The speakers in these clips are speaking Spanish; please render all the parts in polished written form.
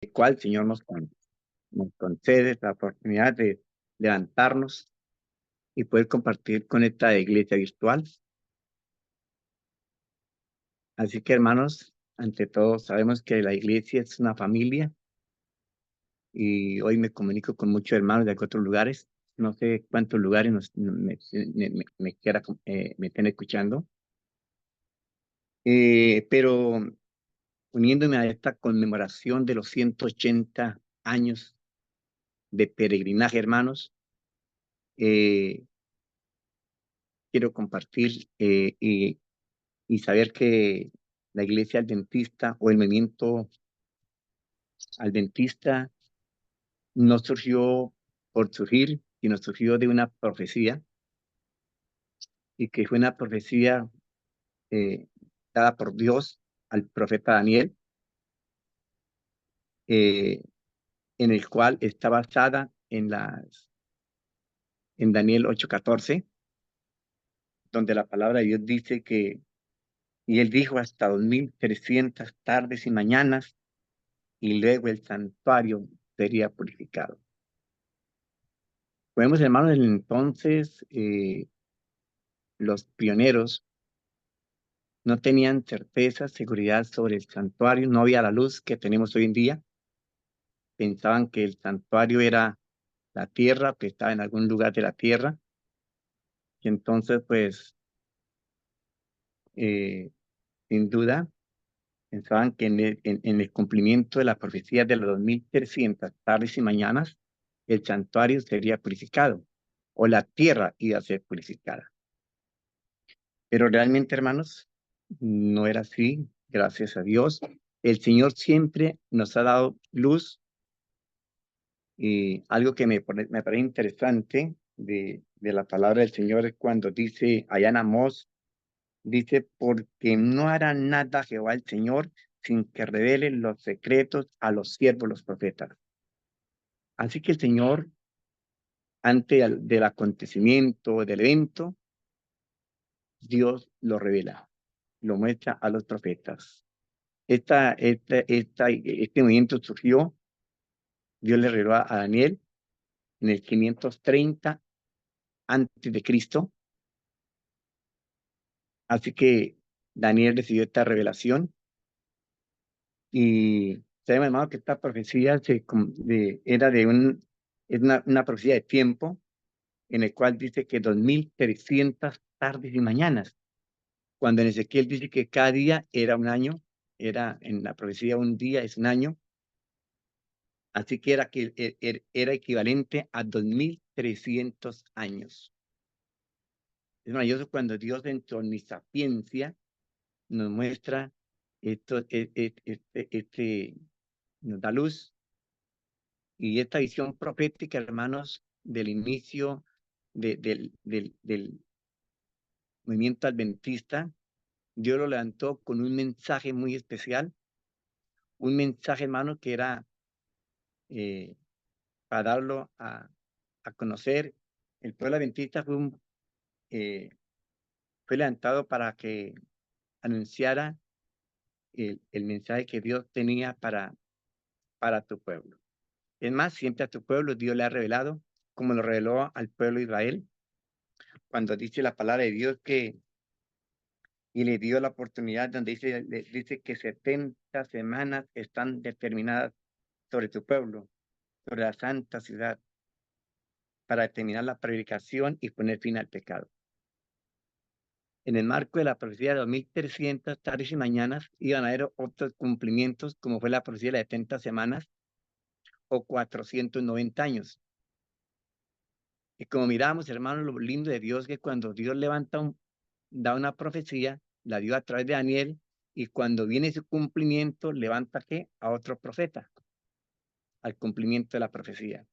el cual el Señor nos concede la oportunidad de levantarnos y poder compartir con esta iglesia virtual. Así que, hermanos, ante todo, sabemos que la iglesia es una familia y hoy me comunico con muchos hermanos de otros lugares. No sé cuántos lugares me estén escuchando, pero uniéndome a esta conmemoración de los 180 años de peregrinaje, hermanos, eh, quiero compartir y saber que la iglesia adventista o el movimiento adventista no surgió por surgir, sino surgió de una profecía, y que fue una profecía eh, dada por Dios al profeta Daniel, eh, en el cual está basada en Daniel 8:14, donde la palabra de Dios dice que, y él dijo hasta 2300 tardes y mañanas, y luego el santuario sería purificado. Podemos, hermanos, entonces los pioneros no tenían certeza, seguridad sobre el santuario, no había la luz que tenemos hoy en día. Pensaban que el santuario era la tierra, que estaba en algún lugar de la tierra, y entonces, pues, eh, sin duda, pensaban que en el cumplimiento de la profecía de las 2300 tardes y mañanas, el santuario sería purificado, o la tierra iba a ser purificada. Pero realmente, hermanos, no era así, gracias a Dios. El Señor siempre nos ha dado luz, y algo que me parece interesante de la palabra del Señor es cuando dice allá en Amós, dice, porque no hará nada Jehová el Señor sin que revele los secretos a los siervos, los profetas. Así que el Señor, antes del acontecimiento, del evento, Dios lo revela, lo muestra a los profetas. Este movimiento surgió, Dios le reveló a Daniel en el 530 antes de Cristo. Así que Daniel recibió esta revelación, y sabemos, hermano, que esta profecía era es una profecía de tiempo, en el cual dice que 2300 tardes y mañanas, cuando en Ezequiel dice que cada día era un año, era en la profecía un día es un año, así que era equivalente a 2300 años. Es maravilloso cuando Dios, en su omnisapiencia, nos muestra esto, nos da luz, y esta visión profética, hermanos, del inicio del movimiento adventista. Dios lo levantó con un mensaje muy especial, un mensaje, hermano, que era eh, para darlo a conocer. El pueblo adventista fue levantado para que anunciara el mensaje que Dios tenía para tu pueblo. Es más, siempre a tu pueblo Dios le ha revelado, como lo reveló al pueblo de Israel, cuando dice la palabra de Dios y le dio la oportunidad, donde dice que 70 semanas están determinadas sobre tu pueblo, sobre la santa ciudad, para determinar la predicación y poner fin al pecado. En el marco de la profecía de 2300 tardes y mañanas, iban a haber otros cumplimientos, como fue la profecía de las 70 semanas o 490 años. Y como miramos, hermanos, lo lindo de Dios, que cuando Dios da una profecía, la dio a través de Daniel, y cuando viene su cumplimiento, levanta ¿qué? A otro profeta, al cumplimiento de la profecía.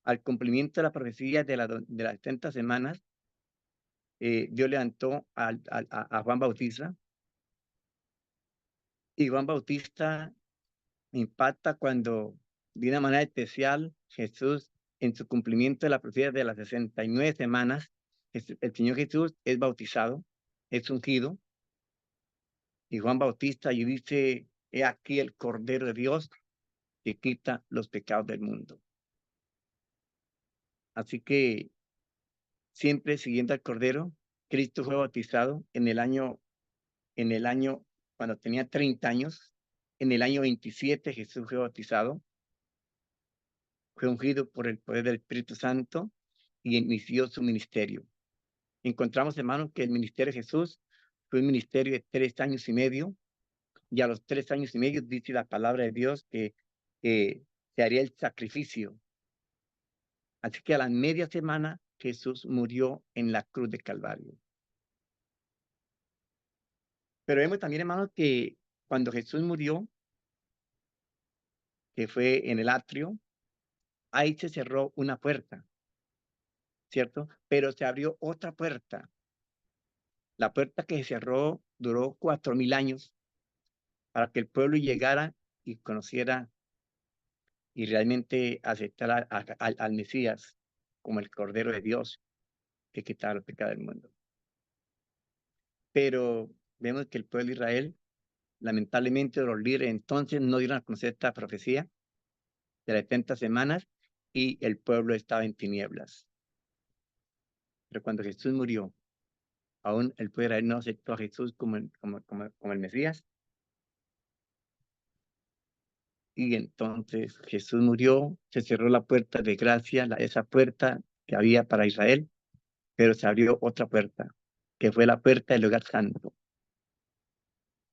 Al cumplimiento de la profecía de las 70 semanas, Dios levantó a Juan Bautista, y Juan Bautista me impacta cuando, de una manera especial, Jesús, en su cumplimiento de la profecía de las 69 semanas, el Señor Jesús es bautizado, es ungido, y Juan Bautista y dice, he aquí el Cordero de Dios que quita los pecados del mundo. Así que siempre siguiendo al Cordero, Cristo fue bautizado en el año, cuando tenía 30 años, en el año 27 Jesús fue bautizado, fue ungido por el poder del Espíritu Santo y inició su ministerio. Encontramos, hermanos, que el ministerio de Jesús fue un ministerio de 3 años y medio, y a los 3 años y medio dice la palabra de Dios que se haría el sacrificio. Así que a la media semana Jesús murió en la cruz de Calvario. Pero vemos también, hermanos, que cuando Jesús murió, que fue en el atrio, ahí se cerró una puerta, ¿cierto? Pero se abrió otra puerta. La puerta que se cerró duró 4000 años para que el pueblo llegara y conociera y realmente aceptara al Mesías como el Cordero de Dios que quitaba el pecado del mundo. Pero vemos que el pueblo de Israel, lamentablemente, los líderes entonces no dieron a conocer esta profecía de las 70 semanas y el pueblo estaba en tinieblas. Pero cuando Jesús murió, aún el pueblo de Israel no aceptó a Jesús como el Mesías. Y entonces Jesús murió, se cerró la puerta de gracia, esa puerta que había para Israel, pero se abrió otra puerta, que fue la puerta del lugar santo.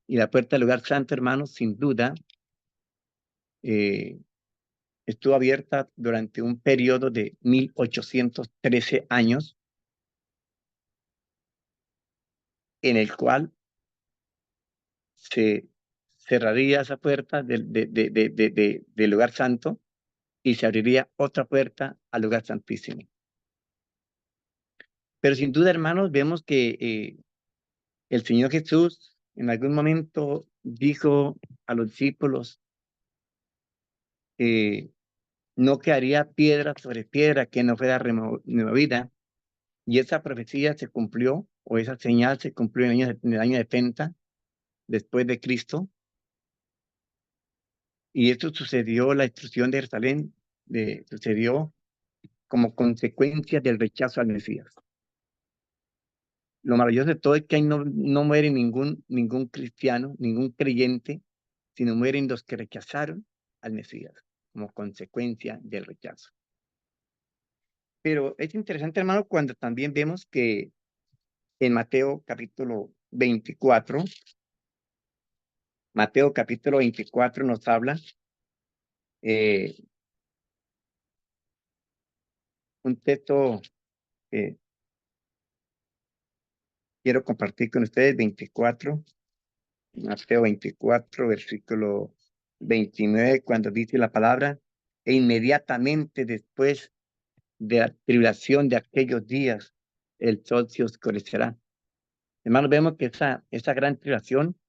Y la puerta del lugar santo, hermanos, sin duda, estuvo abierta durante un periodo de 1813 años, en el cual se cerraría esa puerta del lugar santo y se abriría otra puerta al lugar santísimo. Pero sin duda, hermanos, vemos que el Señor Jesús en algún momento dijo a los discípulos, no quedaría piedra sobre piedra que no fuera removida. Y esa profecía se cumplió, o esa señal se cumplió en el año 70 después de Cristo. Y esto sucedió, la destrucción de Jerusalén, sucedió como consecuencia del rechazo al Mesías. Lo maravilloso de todo es que ahí no muere ningún cristiano, ningún creyente, sino mueren los que rechazaron al Mesías como consecuencia del rechazo. Pero es interesante, hermano, cuando también vemos que en Mateo capítulo 24, Mateo capítulo 24 nos habla un texto que quiero compartir con ustedes, 24, Mateo 24, versículo 29, cuando dice la palabra, e inmediatamente después de la tribulación de aquellos días, el sol se oscurecerá. Hermanos, vemos que esa gran tribulación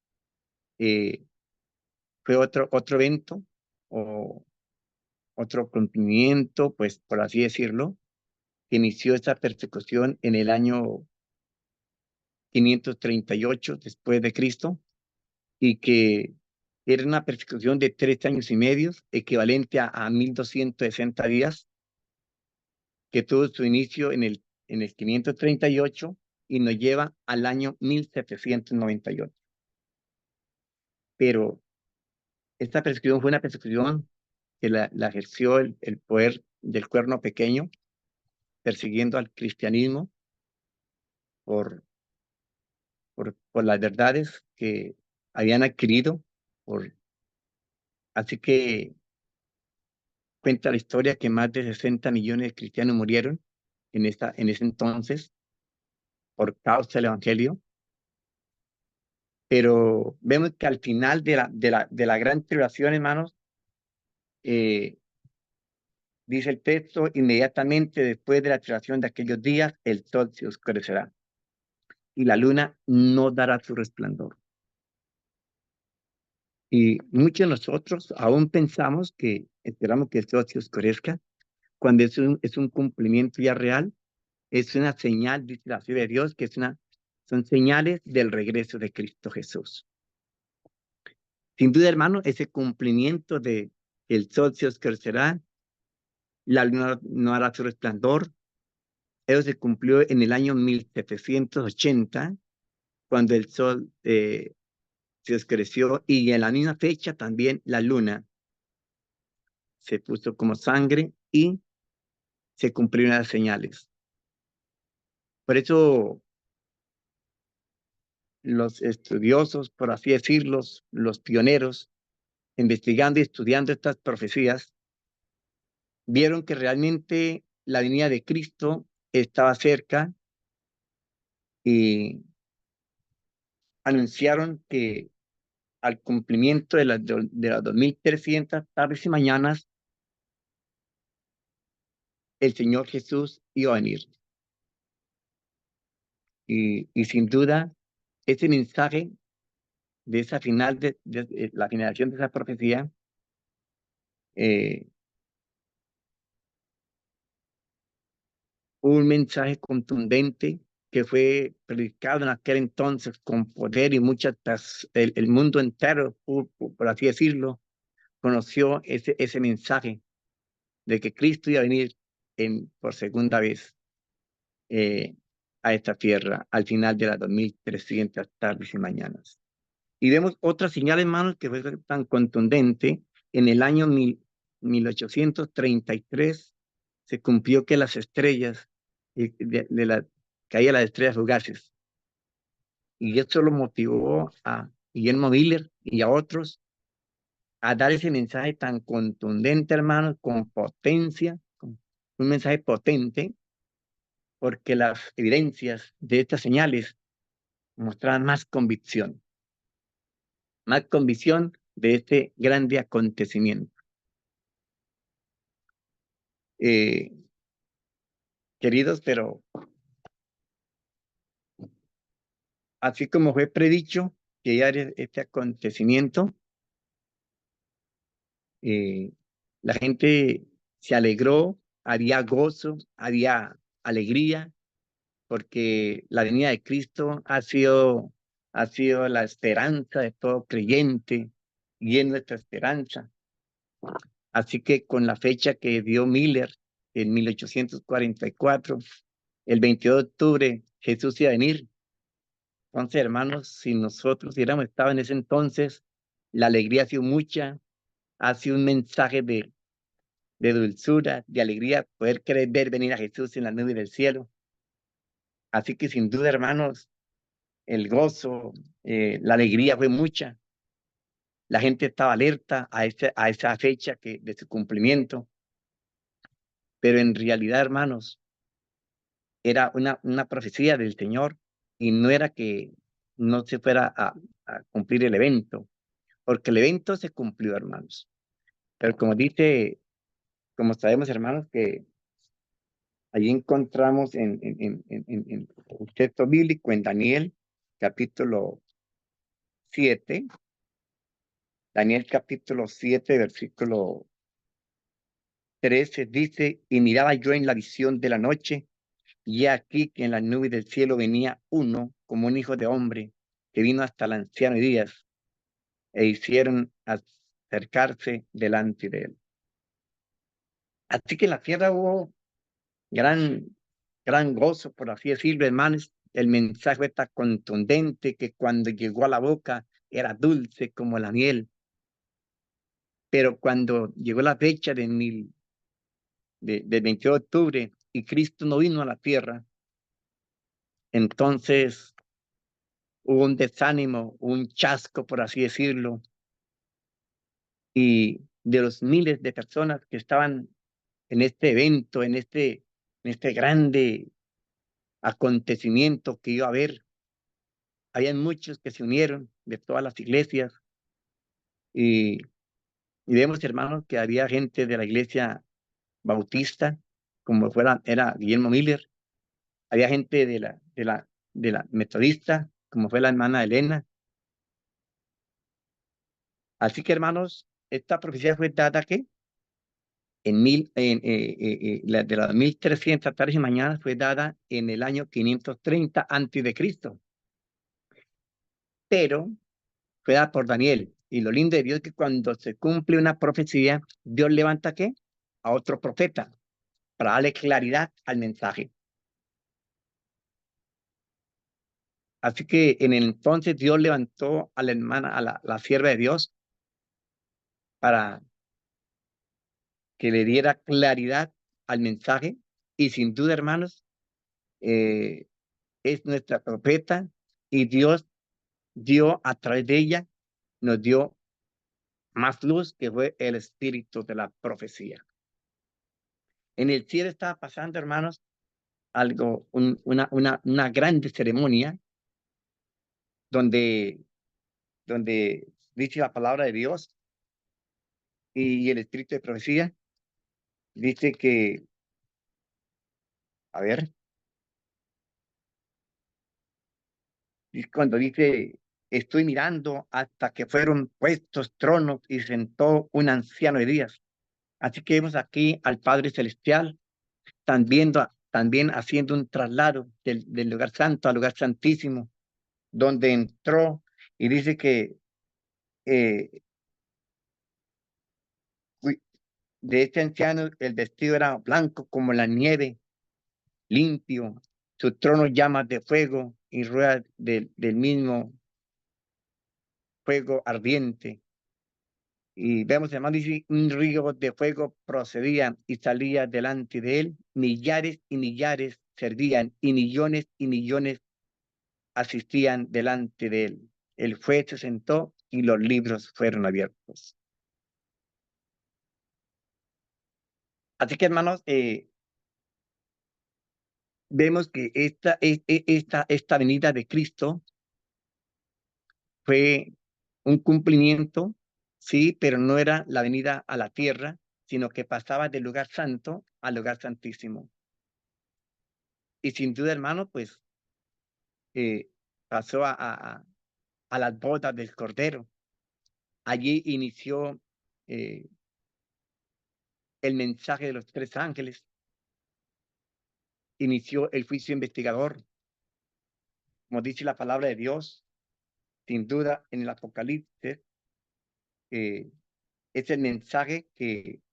fue otro evento o otro cumplimiento, pues por así decirlo, que inició esta persecución en el año 538 después de Cristo y que era una persecución de 3 años y medio, equivalente a 1260 días, que tuvo su inicio en el 538 y nos lleva al año 1798. Pero esta persecución fue una persecución que la ejerció el poder del cuerno pequeño, persiguiendo al cristianismo por las verdades que habían adquirido. Así que cuenta la historia que más de 60 millones de cristianos murieron en ese entonces por causa del Evangelio. Pero vemos que al final de la gran tribulación, hermanos, dice el texto, inmediatamente después de la tribulación de aquellos días, el sol se oscurecerá y la luna no dará su resplandor. Y muchos de nosotros aún pensamos que esperamos que el sol se oscurezca, cuando es un cumplimiento ya real, es una señal, dice la Biblia de Dios, que son señales del regreso de Cristo Jesús. Sin duda, hermano, ese cumplimiento que el sol se oscurecerá, la luna no hará su resplandor. Eso se cumplió en el año 1780, cuando el sol se oscureció, y en la misma fecha también la luna se puso como sangre y se cumplieron las señales. Por eso los estudiosos, por así decirlo, los pioneros, investigando y estudiando estas profecías, vieron que realmente la venida de Cristo estaba cerca y anunciaron que al cumplimiento de las 2300 tardes y mañanas, el Señor Jesús iba a venir. Y sin duda, ese mensaje de esa final, de la finalización de esa profecía, eh, un mensaje contundente que fue predicado en aquel entonces con poder, y el mundo entero, por así decirlo, conoció ese mensaje de que Cristo iba a venir por segunda vez eh, a esta tierra al final de las 2300 tardes y mañanas. Y vemos otra señal, hermanos, que fue tan contundente. En el año 1833 se cumplió que las estrellas, caían las estrellas fugaces. Y esto lo motivó a Guillermo Miller y a otros a dar ese mensaje tan contundente, hermanos, con potencia, un mensaje potente, porque las evidencias de estas señales mostraban más convicción de este grande acontecimiento. Eh, Queridos, pero así como fue predicho que ya era este acontecimiento, eh, la gente se alegró, había gozo, había alegría, porque la venida de Cristo ha sido la esperanza de todo creyente y es nuestra esperanza. Así que con la fecha que dio Miller en 1844, el 22 de octubre, Jesús iba a venir. Entonces, hermanos, si nosotros hubiéramos estado en ese entonces, la alegría ha sido mucha, ha sido un mensaje de dulzura, de alegría, poder querer ver venir a Jesús en la nube del cielo. Así que sin duda, hermanos, el gozo, la alegría fue mucha. La gente estaba alerta a esa fecha de su cumplimiento, pero en realidad, hermanos, era una profecía del Señor, y no era que no se fuera a cumplir el evento, porque el evento se cumplió, hermanos. Pero como sabemos, hermanos, que allí encontramos en el texto bíblico, en Daniel, capítulo 7, Daniel capítulo 7, versículo 13, dice: y miraba yo en la visión de la noche, y he aquí que en la nube del cielo venía uno como un hijo de hombre, que vino hasta el anciano Elías, e hicieron acercarse delante de él. Así que en la tierra hubo gran, gran gozo, por así decirlo, hermanos. El mensaje está contundente, que cuando llegó a la boca era dulce como la miel. Pero cuando llegó la fecha del 22 de octubre y Cristo no vino a la tierra, entonces hubo un desánimo, un chasco, por así decirlo, y de los miles de personas que estaban en este evento, en este grande acontecimiento que iba a haber, habían muchos que se unieron de todas las iglesias, y, y vemos, hermanos, que había gente de la iglesia bautista, como era Guillermo Miller, había gente de la metodista, como fue la hermana Elena. Así que, hermanos, esta profecía fue dada que de las 1300 tardes y mañanas fue dada en el año 530 antes de Cristo, pero fue dada por Daniel. Y lo lindo de Dios es que cuando se cumple una profecía, Dios levanta ¿qué? A otro profeta para darle claridad al mensaje. Así que en el entonces Dios levantó a la hermana, a la sierva de Dios, para que le diera claridad al mensaje. Y sin duda, hermanos, eh, es nuestra profeta y Dios dio a través de ella, nos dio más luz que fue el espíritu de la profecía. En el cielo estaba pasando, hermanos, algo, una grande ceremonia donde, donde dice la palabra de Dios y el espíritu de profecía. Dice que, a ver, cuando dice, estoy mirando hasta que fueron puestos tronos y sentó un anciano de días. Así que vemos aquí al Padre Celestial también haciendo un traslado del lugar santo al lugar santísimo, donde entró y dice que eh, de este anciano el vestido era blanco como la nieve, limpio, su trono llamas de fuego y ruedas del mismo fuego ardiente. Y vemos, hermano, dice, un río de fuego procedía y salía delante de él. Millares y millares servían y millones asistían delante de él. El juez se sentó y los libros fueron abiertos. Así que, hermanos, vemos que esta venida de Cristo fue un cumplimiento, sí, pero no era la venida a la tierra, sino que pasaba del lugar santo al lugar santísimo. Y sin duda, hermano, pues eh, pasó a las bodas del Cordero. Allí inició eh, el mensaje de los tres ángeles, inició el juicio investigador, como dice la palabra de Dios, sin duda en el Apocalipsis, eh, es el mensaje que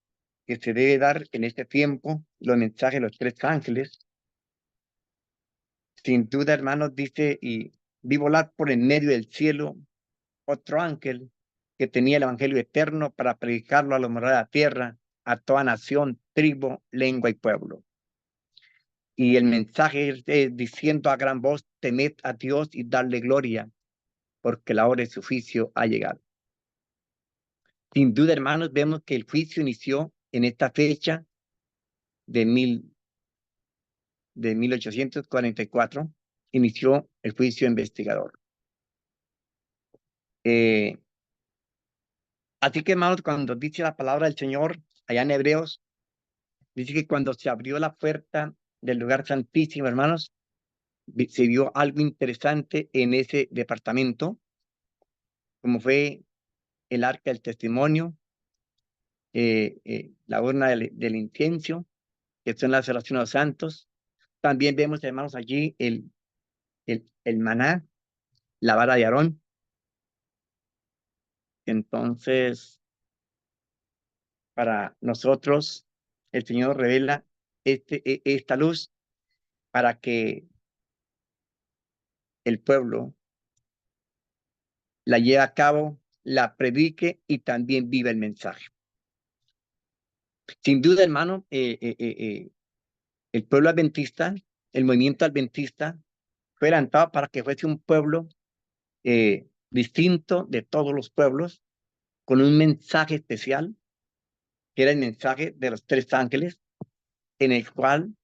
se debe dar en este tiempo, los mensajes de los tres ángeles. Sin duda, hermanos, dice, y vi volar por en medio del cielo otro ángel que tenía el evangelio eterno para predicarlo a los moradores de la tierra, a toda nación, tribu, lengua y pueblo. Y el mensaje es diciendo a gran voz, temed a Dios y darle gloria, porque la hora de su juicio ha llegado. Sin duda, hermanos, vemos que el juicio inició en esta fecha de 1844, inició el juicio investigador. Así que, hermanos, cuando dice la palabra del Señor, allá en Hebreos, dice que cuando se abrió la puerta del lugar santísimo, hermanos, se vio algo interesante en ese departamento, como fue el arca del testimonio, la urna del incienso, que son las oraciones de los santos. También vemos, hermanos, allí el maná, la vara de Aarón. Entonces, para nosotros, el Señor revela esta luz para que el pueblo la lleve a cabo, la predique y también vive el mensaje. Sin duda, hermano, el pueblo adventista, el movimiento adventista, fue levantado para que fuese un pueblo distinto de todos los pueblos, con un mensaje especial, que era el mensaje de los tres ángeles, en el cual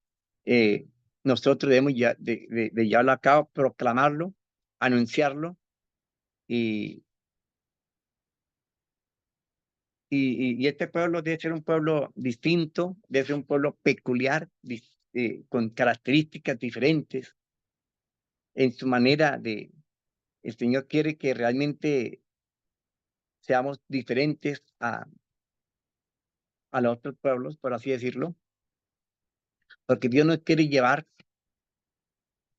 eh, nosotros debemos de llevarlo a cabo, proclamarlo, anunciarlo, y, y este pueblo debe ser un pueblo distinto, debe ser un pueblo peculiar, con características diferentes en su manera de... El Señor quiere que realmente seamos diferentes a los otros pueblos, por así decirlo, porque Dios nos quiere llevar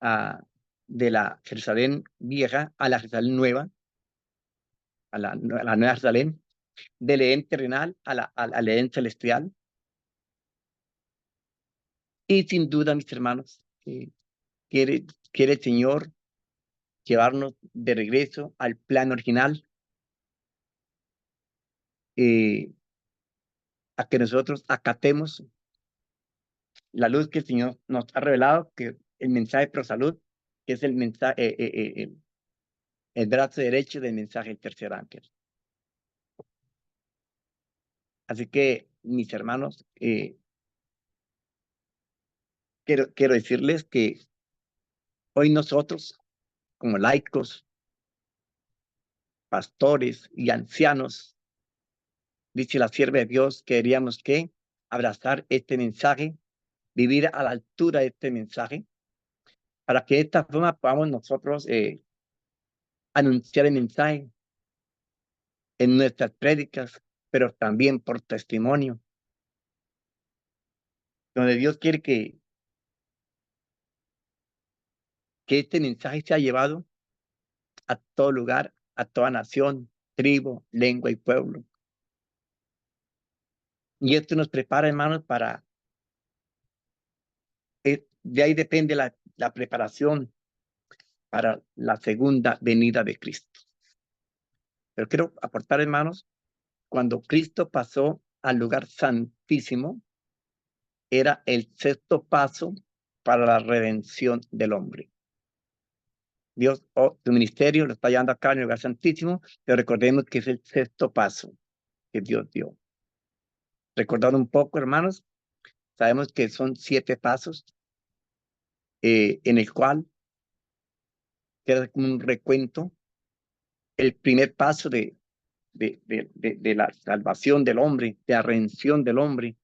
a, de la Jerusalén vieja a la Jerusalén nueva, a la Nueva Jerusalén, del Edén terrenal al Edén celestial. Y sin duda, mis hermanos, quiere el Señor llevarnos de regreso al plan original, a que nosotros acatemos la luz que el Señor nos ha revelado, que el mensaje pro salud, que es el mensaje, el brazo derecho del mensaje del tercer ángel. Así que, mis hermanos, quiero decirles que hoy nosotros, como laicos, pastores y ancianos, dice la sierva de Dios, queríamos que abrazar este mensaje, vivir a la altura de este mensaje, para que de esta forma podamos nosotros anunciar el mensaje en nuestras prédicas, pero también por testimonio, donde Dios quiere que este mensaje sea llevado a todo lugar, a toda nación, tribu, lengua y pueblo. Y esto nos prepara, hermanos, para, de ahí depende la preparación para la segunda venida de Cristo. Pero quiero aportar, hermanos, cuando Cristo pasó al lugar santísimo, era el sexto paso para la redención del hombre. Dios, su ministerio lo está llevando a cabo en el lugar santísimo, pero recordemos que es el sexto paso que Dios dio. Recordando un poco, hermanos, sabemos que son 7 pasos, en el cual queda como un recuento. El primer paso de la salvación del hombre, de la redención del hombre,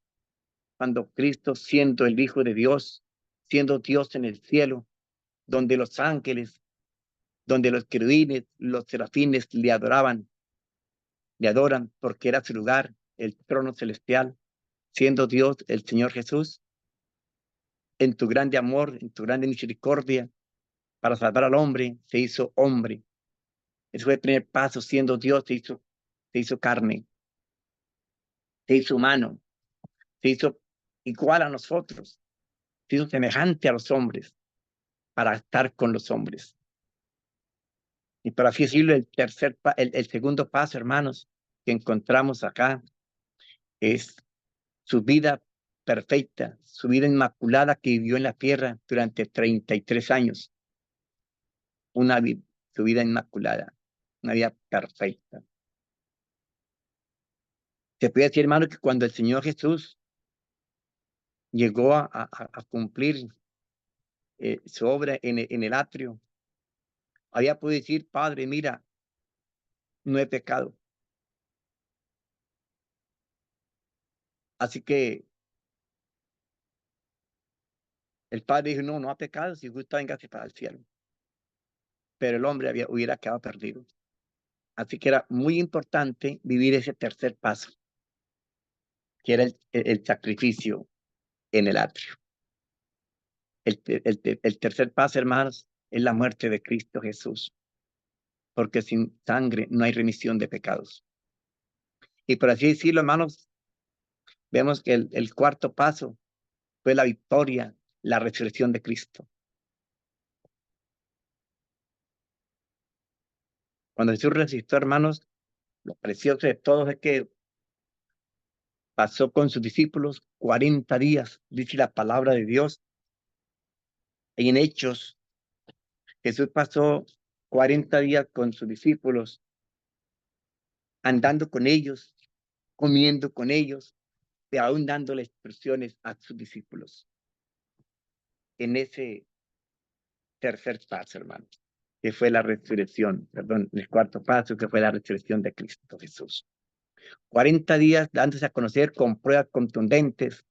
cuando Cristo, siendo el Hijo de Dios, siendo Dios en el cielo, donde los ángeles, donde los querubines, los serafines le adoraban, le adoran porque era su lugar, el trono celestial, siendo Dios el Señor Jesús, en tu grande amor, en tu grande misericordia, para salvar al hombre, se hizo hombre. Ese fue el primer paso, siendo Dios, se hizo carne, se hizo humano, se hizo igual a nosotros, se hizo semejante a los hombres, para estar con los hombres. Y por así decirlo, el segundo paso, hermanos, que encontramos acá, es su vida perfecta, su vida inmaculada que vivió en la tierra durante 33 años. Su vida inmaculada, una vida perfecta. Se puede decir, hermano, que cuando el Señor Jesús llegó a cumplir su obra en el atrio, había podido decir, Padre, mira, no he pecado. Así que el Padre dijo, no ha pecado, si gusta, véngase para el cielo. Pero el hombre hubiera quedado perdido. Así que era muy importante vivir ese tercer paso, que era el sacrificio en el atrio. El tercer paso, hermanos, es la muerte de Cristo Jesús, porque sin sangre no hay remisión de pecados. Y por así decirlo, hermanos, vemos que el cuarto paso fue la victoria, la resurrección de Cristo. Cuando Jesús resucitó, hermanos, lo precioso de todo es que pasó con sus discípulos 40 días, dice la palabra de Dios. Y en Hechos, Jesús pasó 40 días con sus discípulos, andando con ellos, comiendo con ellos, y aún dándole instrucciones a sus discípulos. En ese tercer paso, hermano, que fue la resurrección, perdón, el cuarto paso, que fue la resurrección de Cristo Jesús. 40 días dándose a conocer con pruebas contundentes,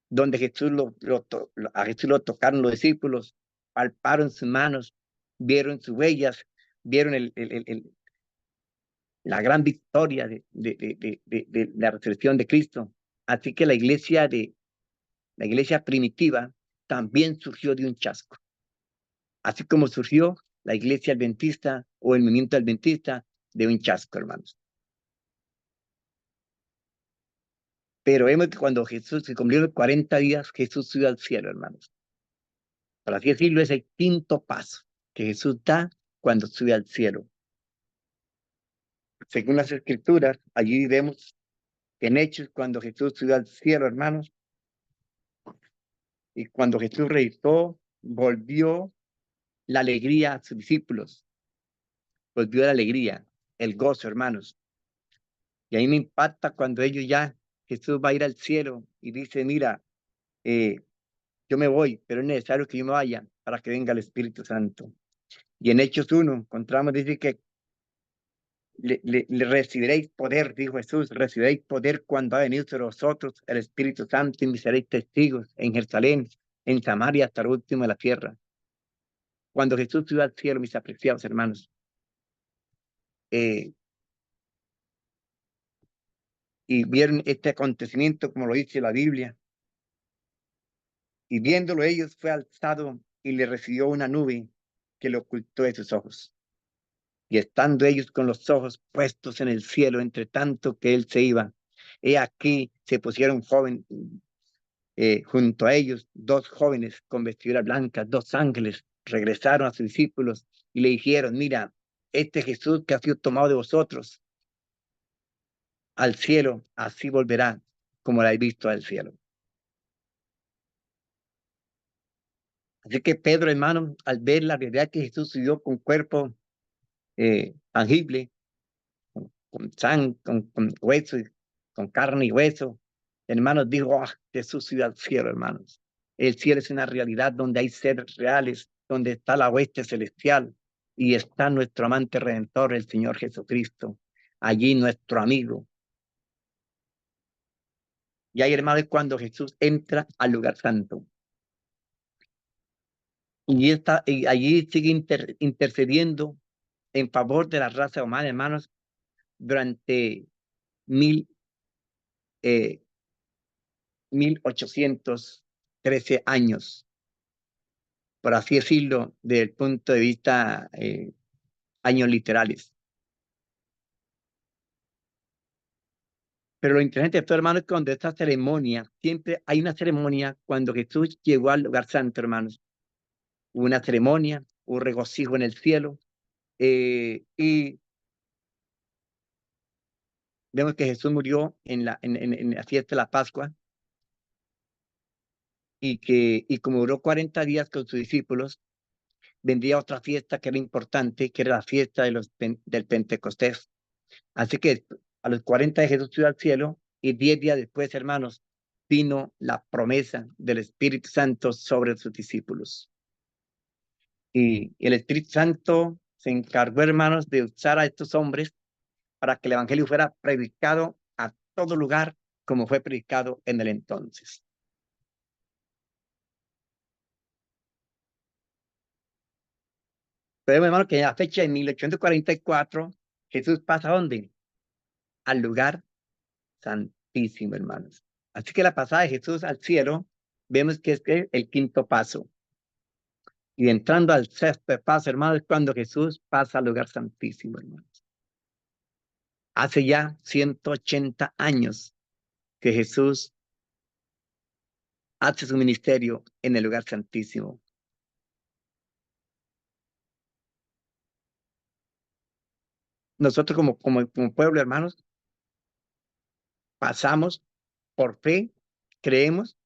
donde a Jesús lo tocaron los discípulos, palparon sus manos, vieron sus huellas, vieron la gran victoria de la resurrección de Cristo. Así que la iglesia primitiva también surgió de un chasco. Así como surgió la iglesia adventista o el movimiento adventista, de un chasco, hermanos. Pero vemos que cuando Jesús se cumplieron los 40 días, Jesús subió al cielo, hermanos. Por así decirlo, es el quinto paso que Jesús da cuando sube al cielo. Según las escrituras, allí vemos en Hechos, cuando Jesús subió al cielo, hermanos, y cuando Jesús resucitó, volvió la alegría a sus discípulos, volvió la alegría, el gozo, hermanos. Y ahí me impacta cuando ellos ya, Jesús va a ir al cielo y dice, mira, yo me voy, pero es necesario que yo me vaya para que venga el Espíritu Santo. Y en Hechos 1 encontramos, dice que le recibiréis poder, dijo Jesús, recibiréis poder cuando ha venido sobre vosotros el Espíritu Santo y me seréis testigos en Jerusalén, en Samaria, hasta el último de la tierra. Cuando Jesús subió al cielo, mis apreciados hermanos, eh, y vieron este acontecimiento, como lo dice la Biblia, y viéndolo ellos, fue alzado y le recibió una nube que lo ocultó de sus ojos. Y estando ellos con los ojos puestos en el cielo, entre tanto que él se iba, he aquí se pusieron joven, junto a ellos dos jóvenes con vestiduras blancas, dos ángeles, regresaron a sus discípulos y le dijeron, mira, este Jesús que ha sido tomado de vosotros al cielo, así volverá como lo habéis visto al cielo. Así que Pedro, hermano, al ver la realidad que Jesús subió con cuerpo tangible, con sangre, con hueso, con carne y hueso, hermanos, dijo, Jesús subió al cielo, hermanos. El cielo es una realidad donde hay seres reales, donde está la hueste celestial y está nuestro amante redentor, el Señor Jesucristo. Allí nuestro amigo. Y ahí, hermanos, es cuando Jesús entra al lugar santo. Y allí sigue intercediendo en favor de la raza humana, hermanos, durante mil, 1813 años, por así decirlo, desde el punto de vista años literales. Pero lo interesante de esto, hermanos, es que cuando esta ceremonia, siempre hay una ceremonia cuando Jesús llegó al lugar santo, hermanos. Hubo una ceremonia, hubo regocijo en el cielo, y vemos que Jesús murió en la fiesta de la Pascua, y como duró 40 días con sus discípulos, vendría otra fiesta que era importante, que era la fiesta del Pentecostés. Así que a los 40 de Jesús subió al cielo y 10 días después, hermanos, vino la promesa del Espíritu Santo sobre sus discípulos. Y el Espíritu Santo se encargó, hermanos, de usar a estos hombres para que el Evangelio fuera predicado a todo lugar como fue predicado en el entonces. Pero, hermanos, que en la fecha de 1844, Jesús pasa ¿a dónde? Al lugar santísimo, hermanos. Así que la pasada de Jesús al cielo, vemos que es el quinto paso. Y entrando al sexto paso, hermanos, es cuando Jesús pasa al lugar santísimo, hermanos. Hace ya 180 años que Jesús hace su ministerio en el lugar santísimo. Nosotros como pueblo, hermanos, pasamos por fe, creemos,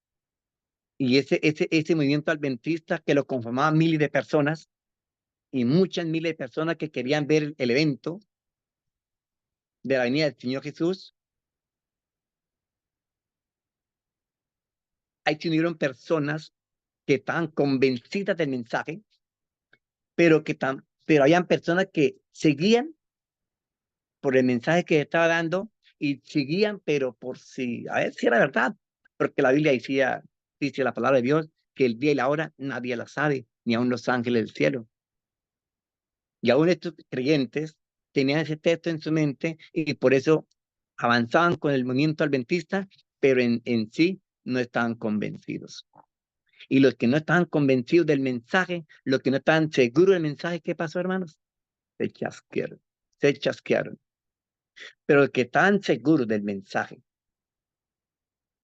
y ese movimiento adventista que lo conformaban miles de personas y muchas miles de personas que querían ver el evento de la venida del Señor Jesús, ahí se unieron personas que estaban convencidas del mensaje, pero habían personas que seguían por el mensaje que estaba dando y seguían, pero por si, a ver si era verdad, porque la Biblia dice la palabra de Dios, que el día y la hora nadie la sabe, ni aun los ángeles del cielo. Y aún estos creyentes tenían ese texto en su mente y por eso avanzaban con el movimiento adventista, pero en sí no estaban convencidos. Y los que no estaban convencidos del mensaje, los que no estaban seguros del mensaje, ¿qué pasó, hermanos? Se chasquearon. se chasquearon. Pero los que estaban seguros del mensaje,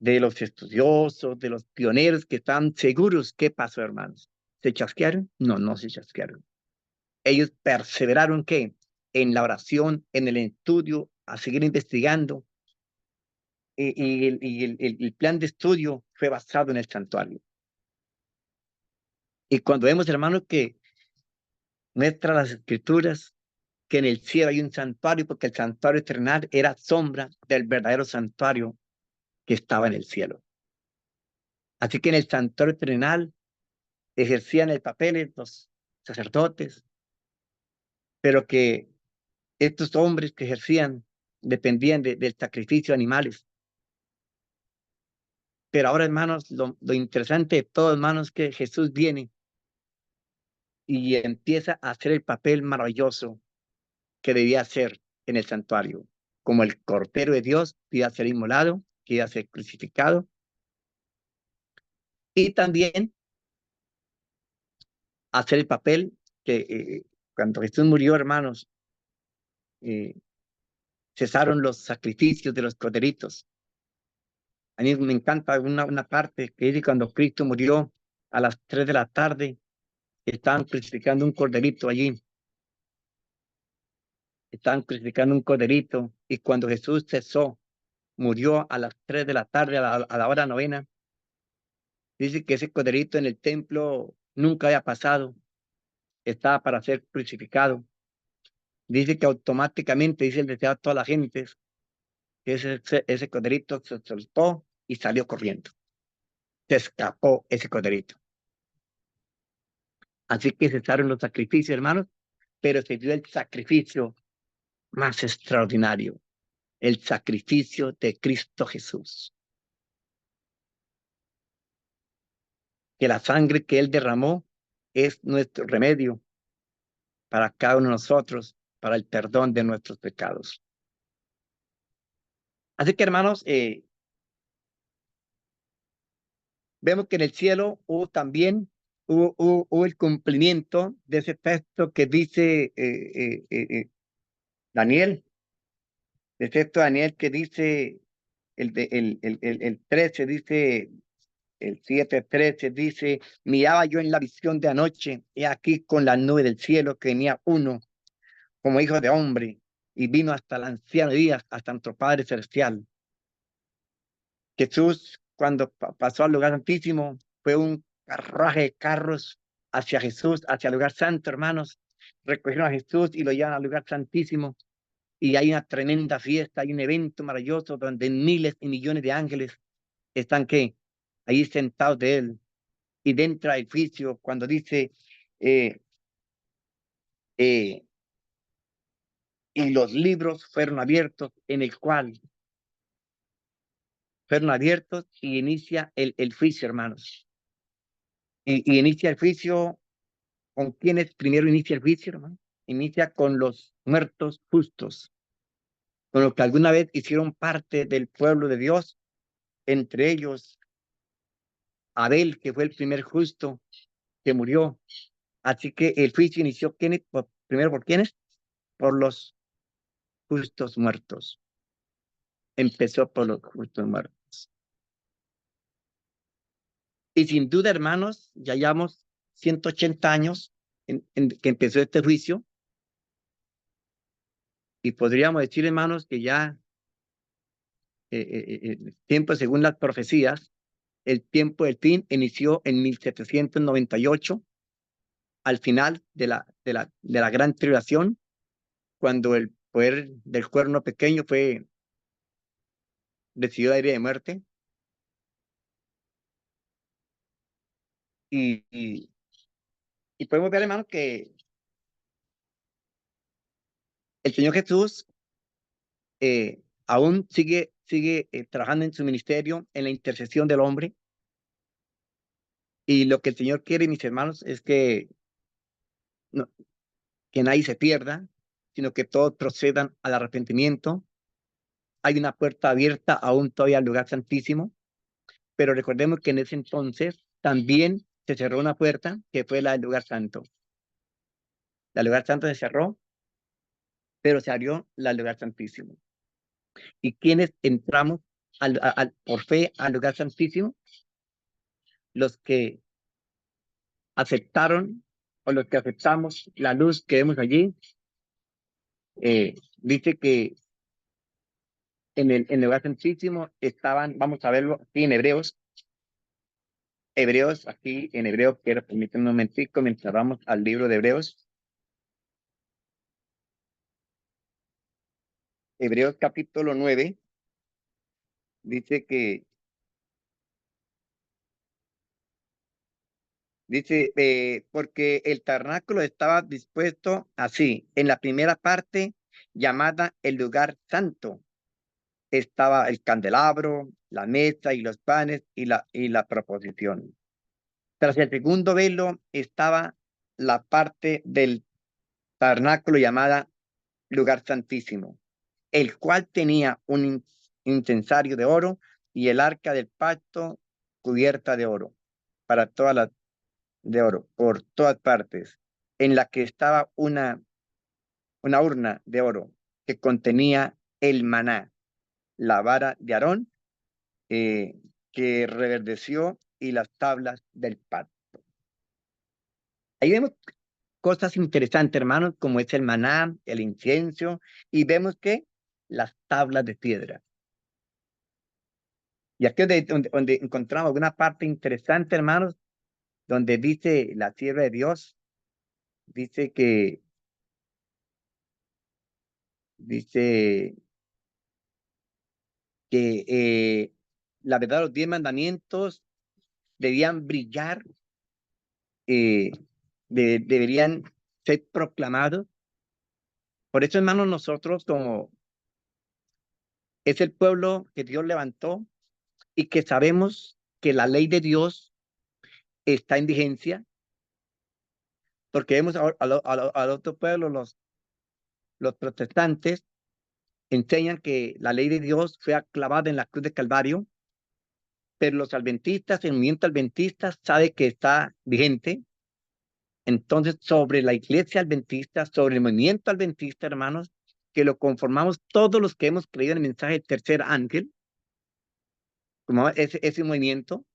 de los estudiosos, de los pioneros que estaban seguros, ¿qué pasó, hermanos? ¿Se chasquearon? No, no se chasquearon. Ellos perseveraron, ¿qué? En la oración, en el estudio, a seguir investigando. El plan de estudio fue basado en el santuario. Y cuando vemos, hermanos, que muestra las escrituras que en el cielo hay un santuario, porque el santuario terrenal era sombra del verdadero santuario que estaba en el cielo. Así que en el santuario terrenal ejercían el papel los sacerdotes, pero que estos hombres que ejercían dependían del sacrificio de animales. Pero ahora, hermanos, lo interesante de todo, hermanos, es que Jesús viene y empieza a hacer el papel maravilloso que debía hacer en el santuario. Como el Cordero de Dios que iba a ser inmolado, que iba a ser crucificado. Y también hacer el papel que cuando Jesús murió, hermanos, eh, cesaron los sacrificios de los corderitos. A mí me encanta una parte que dice cuando Cristo murió a las 3 de la tarde, estaban crucificando un corderito allí. Estaban crucificando un corderito y cuando Jesús cesó, murió a las 3 de la tarde, a la hora novena, dice que ese corderito en el templo nunca había pasado, estaba para ser crucificado. Dice que automáticamente, dice el deseado a toda la gente, que ese corderito se soltó y salió corriendo. Se escapó ese corderito. Así que cesaron los sacrificios, hermanos, pero se dio el sacrificio más extraordinario, el sacrificio de Cristo Jesús. Que la sangre que Él derramó es nuestro remedio para cada uno de nosotros, para el perdón de nuestros pecados. Así que, hermanos, vemos que en el cielo hubo el cumplimiento de ese texto que dice Daniel, el texto de Daniel que dice, el 13 dice, el 7:13 dice, miraba yo en la visión de anoche, he aquí con la nube del cielo que venía uno como hijo de hombre y vino hasta el anciano Díaz, hasta nuestro Padre Celestial. Jesús, cuando pasó al lugar santísimo, fue un carruaje de carros hacia Jesús, hacia el lugar santo, hermanos. Recogieron a Jesús y lo llevan al lugar santísimo. Y hay una tremenda fiesta, hay un evento maravilloso donde miles y millones de ángeles están ¿qué? Ahí sentados de él. Y dentro del juicio, cuando dice, eh, eh, y los libros fueron abiertos, en el cual fueron abiertos y inicia el juicio, hermanos. Y inicia el juicio. ¿Con quiénes primero inicia el juicio, hermano? Inicia con los muertos justos, con los que alguna vez hicieron parte del pueblo de Dios, entre ellos Abel, que fue el primer justo que murió. Así que el juicio inició primero por quiénes, por los justos muertos. Empezó por los justos muertos. Y sin duda, hermanos, ya llevamos 180 años en que empezó este juicio. Y podríamos decir, hermanos, que ya el tiempo, según las profecías, el tiempo del fin inició en 1798, al final de la gran tribulación, cuando el poder del cuerno pequeño decidió aire de muerte. Y, y, y podemos ver, hermano, que el Señor Jesús aún sigue trabajando en su ministerio, en la intercesión del hombre. Y lo que el Señor quiere, mis hermanos, es no, que nadie se pierda, sino que todos procedan al arrepentimiento. Hay una puerta abierta aún todavía al lugar santísimo, pero recordemos que en ese entonces también se cerró una puerta que fue la del lugar santo. El lugar santo se cerró pero se abrió el lugar santísimo. ¿Y quiénes entramos por fe al lugar santísimo? Los que aceptaron o los que aceptamos la luz que vemos allí. Dice que en el lugar santísimo estaban, vamos a verlo aquí en Hebreos, aquí en Hebreos, quiero permitirme un momentico mientras vamos al libro de Hebreos. Hebreos capítulo 9, dice que, porque el tabernáculo estaba dispuesto así, en la primera parte llamada el lugar santo, estaba el candelabro, la mesa y los panes y la proposición. Tras el segundo velo estaba la parte del tabernáculo llamada lugar santísimo, el cual tenía un incensario de oro y el arca del pacto cubierta de oro, para todas las de oro, por todas partes, en la que estaba una urna de oro que contenía el maná, la vara de Aarón, que reverdeció y las tablas del pacto. Ahí vemos cosas interesantes, hermanos, como es el maná, el incienso, y vemos que las tablas de piedra. Y aquí es donde encontramos una parte interesante, hermanos, donde dice la sierva de Dios, dice dice que la verdad, los 10 mandamientos debían brillar, eh, deberían ser proclamados. Por eso, hermanos, nosotros, como es el pueblo que Dios levantó y que sabemos que la ley de Dios está en vigencia, porque vemos al otro pueblo, los protestantes, enseñan que la ley de Dios fue clavada en la cruz de Calvario, pero los adventistas, el movimiento adventista sabe que está vigente. Entonces, sobre la iglesia adventista, sobre el movimiento adventista, hermanos, que lo conformamos todos los que hemos creído en el mensaje del tercer ángel, como ese movimiento,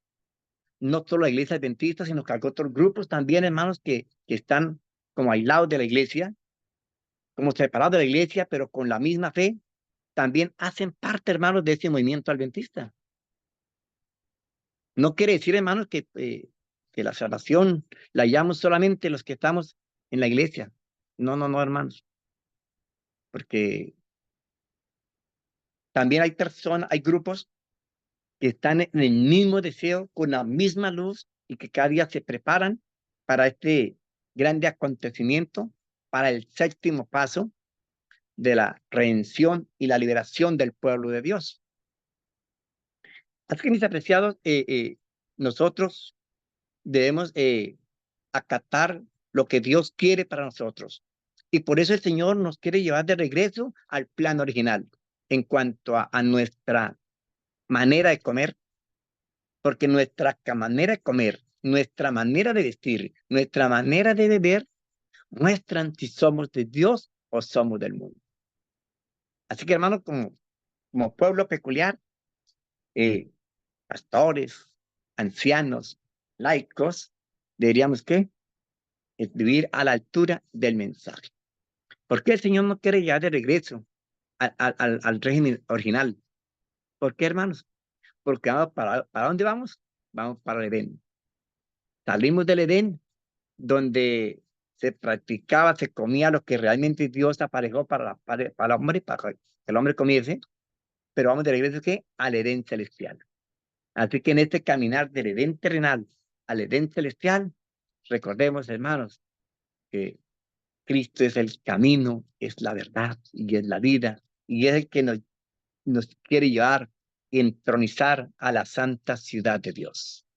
no solo la iglesia adventista, sino que hay otros grupos también, hermanos, que están como aislados de la iglesia, como separados de la iglesia, pero con la misma fe, también hacen parte, hermanos, de ese movimiento adventista. No quiere decir, hermanos, que la salvación la hallamos solamente los que estamos en la iglesia. No, no, no, hermanos, porque también hay personas, hay grupos que están en el mismo deseo, con la misma luz y que cada día se preparan para este grande acontecimiento, para el séptimo paso de la redención y la liberación del pueblo de Dios. Así que, mis apreciados, nosotros debemos acatar lo que Dios quiere para nosotros. Y por eso el Señor nos quiere llevar de regreso al plan original en cuanto a nuestra manera de comer, porque nuestra manera de comer, nuestra manera de vestir, nuestra manera de beber, muestran si somos de Dios o somos del mundo. Así que, hermanos, como pueblo peculiar, eh, pastores, ancianos, laicos, deberíamos ¿qué? Vivir a la altura del mensaje. ¿Por qué el Señor no quiere llevar de regreso al régimen original? ¿Por qué, hermanos? Porque vamos ¿para dónde vamos? Vamos para el Edén. Salimos del Edén, donde se practicaba, se comía lo que realmente Dios aparejó para el hombre, para que el hombre comiese, pero vamos de regreso ¿qué? Al Edén celestial. Así que en este caminar del Edén terrenal al Edén celestial, recordemos, hermanos, que Cristo es el camino, es la verdad y es la vida, y es el que nos quiere llevar y entronizar a la santa ciudad de Dios.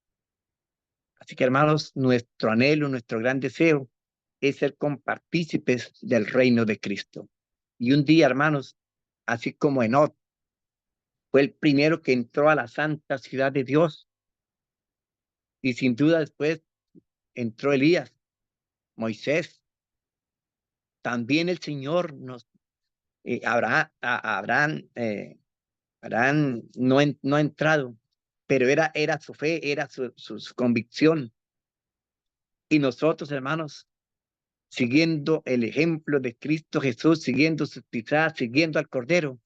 Así que, hermanos, nuestro anhelo, nuestro gran deseo es ser compartícipes del reino de Cristo. Y un día, hermanos, así como Enoc fue el primero que entró a la santa ciudad de Dios, y sin duda después entró Elías, Moisés, también el Señor Abraham no ha entrado, pero era su fe, era su convicción. Y nosotros, hermanos, siguiendo el ejemplo de Cristo Jesús, siguiendo sus pisadas, siguiendo al Cordero,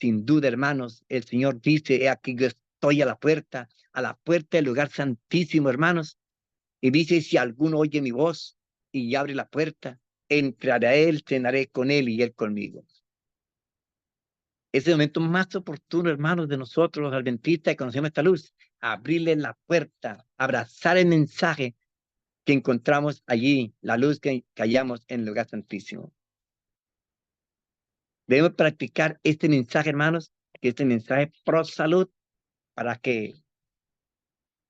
sin duda, hermanos, el Señor dice: he aquí yo estoy a la puerta del lugar santísimo, hermanos. Y dice: si alguno oye mi voz y abre la puerta, entraré a él, cenaré con él y él conmigo. Es el momento más oportuno, hermanos, de nosotros, los adventistas, que conocemos esta luz, abrirle la puerta, abrazar el mensaje que encontramos allí, la luz que hallamos en el lugar santísimo. Debemos practicar este mensaje, hermanos, que este mensaje pro salud, para que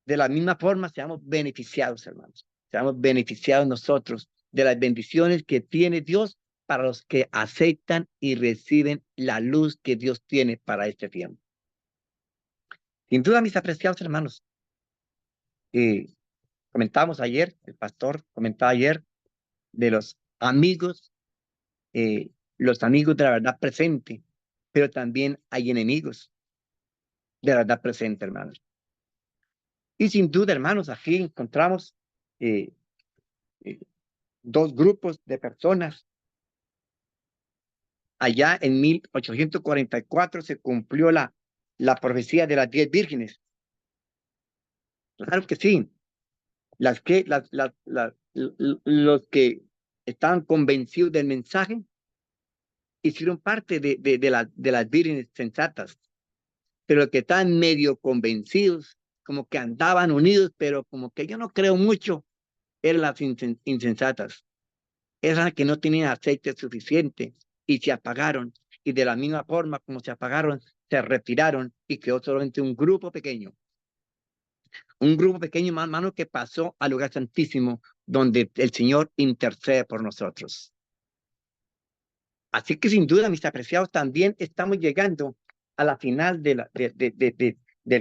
de la misma forma seamos beneficiados, hermanos. Seamos beneficiados nosotros de las bendiciones que tiene Dios para los que aceptan y reciben la luz que Dios tiene para este tiempo. Sin duda, mis apreciados hermanos, comentamos ayer, el pastor comentaba ayer de los amigos de la verdad presente, pero también hay enemigos de la verdad presente, hermanos. Y sin duda, hermanos, aquí encontramos eh, eh, dos grupos de personas. Allá en 1844 se cumplió la profecía de las 10 vírgenes. Claro que sí. Los que estaban convencidos del mensaje hicieron parte de las vírgenes sensatas, pero los que estaban medio convencidos, como que andaban unidos, pero como que yo no creo mucho, eran las insensatas. Eran que no tenían aceite suficiente y se apagaron. Y de la misma forma como se apagaron, se retiraron y quedó solamente un grupo pequeño. Un grupo pequeño, hermano, que pasó al lugar santísimo, donde el Señor intercede por nosotros. Así que sin duda, mis apreciados, también estamos llegando a la final del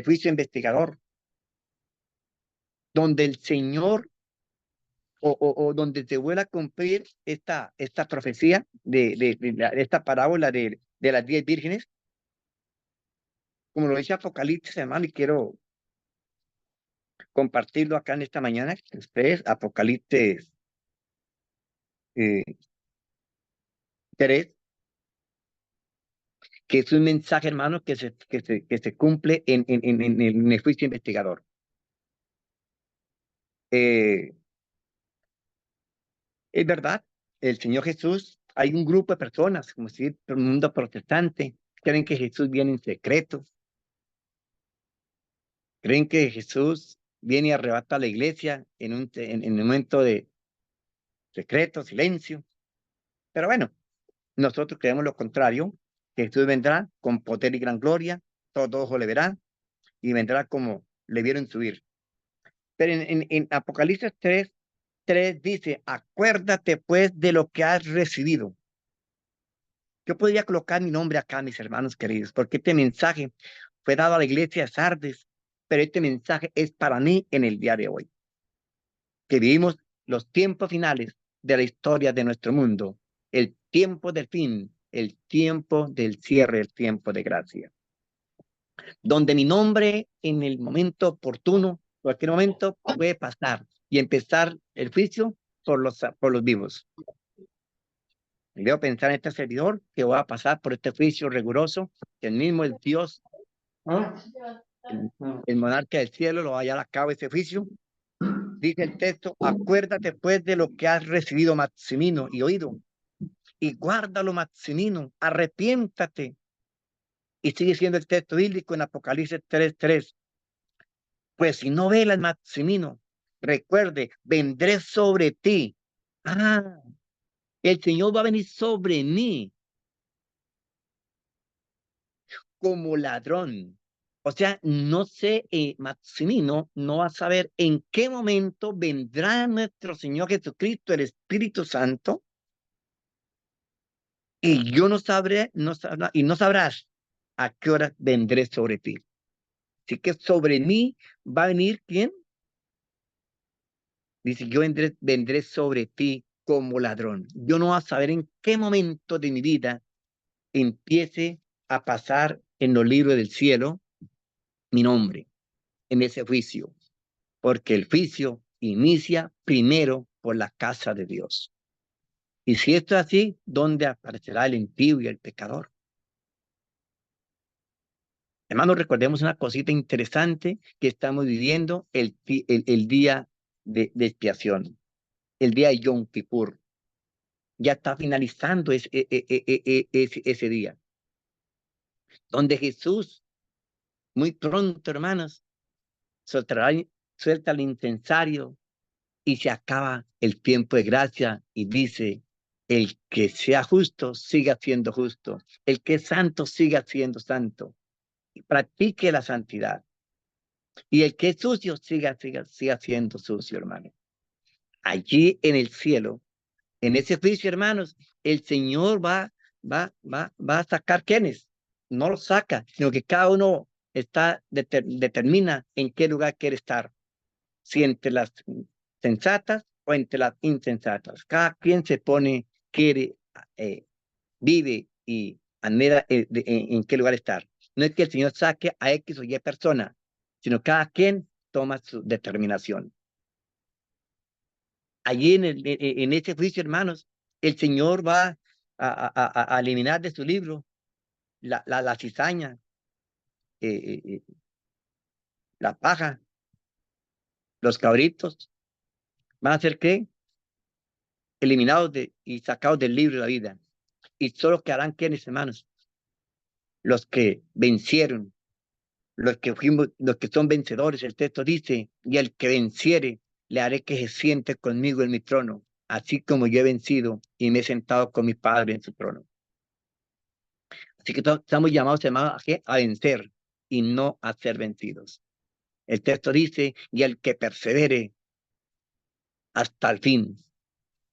juicio investigador, donde el Señor o donde se vuelve a cumplir esta profecía de esta parábola de las 10 vírgenes, como lo dice Apocalipsis, hermano, y quiero compartirlo acá en esta mañana. Ustedes, Apocalipsis 3, que es un mensaje, hermano, que se cumple en el juicio investigador. Es verdad, el Señor Jesús, hay un grupo de personas, como si el mundo protestante, creen que Jesús viene en secreto, creen que Jesús viene y arrebata a la iglesia en un momento de secreto, silencio. Pero bueno, nosotros creemos lo contrario, que Jesús vendrá con poder y gran gloria, todo ojo le verá, y vendrá como le vieron subir. Pero en Apocalipsis 3 dice: acuérdate pues de lo que has recibido. Yo podría colocar mi nombre acá, mis hermanos queridos, porque este mensaje fue dado a la iglesia de Sardes, pero este mensaje es para mí en el día de hoy, que vivimos los tiempos finales de la historia de nuestro mundo, el tiempo del fin, el tiempo del cierre, el tiempo de gracia, donde mi nombre en el momento oportuno, cualquier momento, puede pasar y empezar el juicio por los vivos. Y debo pensar en este servidor que va a pasar por este juicio riguroso, que el mismo el Dios, el monarca del cielo, lo va a llevar a cabo ese juicio. Dice el texto: acuérdate pues de lo que has recibido, Maximino, y oído, y guárdalo, Maximino, arrepiéntate. Y sigue siendo el texto bíblico en Apocalipsis 3:3. Pues si no velas, Maximino, recuerde, vendré sobre ti. Ah, el Señor va a venir sobre mí como ladrón. O sea, no sé, Maximino no va a saber en qué momento vendrá nuestro Señor Jesucristo, el Espíritu Santo, y yo no sabré, y no sabrás a qué hora vendré sobre ti. Así que sobre mí va a venir, ¿quién? Dice: yo vendré sobre ti como ladrón. Yo no voy a saber en qué momento de mi vida empiece a pasar en los libros del cielo mi nombre en ese juicio, porque el juicio inicia primero por la casa de Dios. Y si esto es así, ¿dónde aparecerá el impío y el pecador? Hermanos, recordemos una cosita interesante que estamos viviendo el día de expiación, el día de Yom Kippur. Ya está finalizando ese día, donde Jesús, muy pronto, hermanos, suelta el incensario y se acaba el tiempo de gracia y dice, el que sea justo, siga siendo justo. El que es santo, siga siendo santo. Y practique la santidad. Y el que es sucio, siga siendo sucio, hermano. Allí en el cielo, en ese juicio, hermanos, el Señor va a sacar quiénes. No lo saca, sino que cada uno determina en qué lugar quiere estar. Si entre las sensatas o entre las insensatas. Cada quien se pone, quiere, vive y anhela en qué lugar estar. No es que el Señor saque a X o Y persona, sino cada quien toma su determinación. Allí en ese juicio, hermanos, el Señor va a eliminar de su libro la cizaña, la paja, los cabritos. ¿Van a ser qué? Eliminados y sacados del libro de la vida. Y solo quedarán quienes, hermanos, los que vencieron, los que son vencedores. El texto dice, y el que venciere, le haré que se siente conmigo en mi trono, así como yo he vencido y me he sentado con mi Padre en su trono. Así que estamos llamados, hermanos, a vencer y no a ser vencidos. El texto dice, y el que persevere hasta el fin.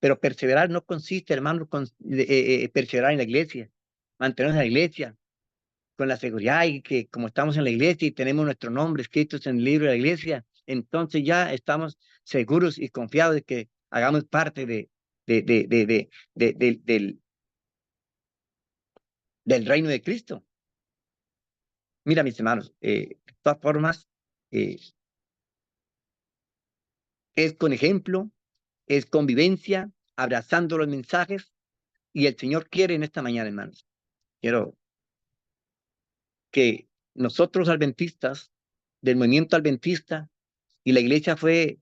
Pero perseverar no consiste, hermano, perseverar en la iglesia, mantenernos en la iglesia, con la seguridad y que como estamos en la iglesia y tenemos nuestro nombre escritos en el libro de la iglesia, entonces ya estamos seguros y confiados de que hagamos parte del reino de Cristo. Mira, mis hermanos, de todas formas, es con ejemplo, es convivencia, abrazando los mensajes, y el Señor quiere en esta mañana, hermanos. Quiero que nosotros adventistas, del movimiento adventista, y la iglesia fue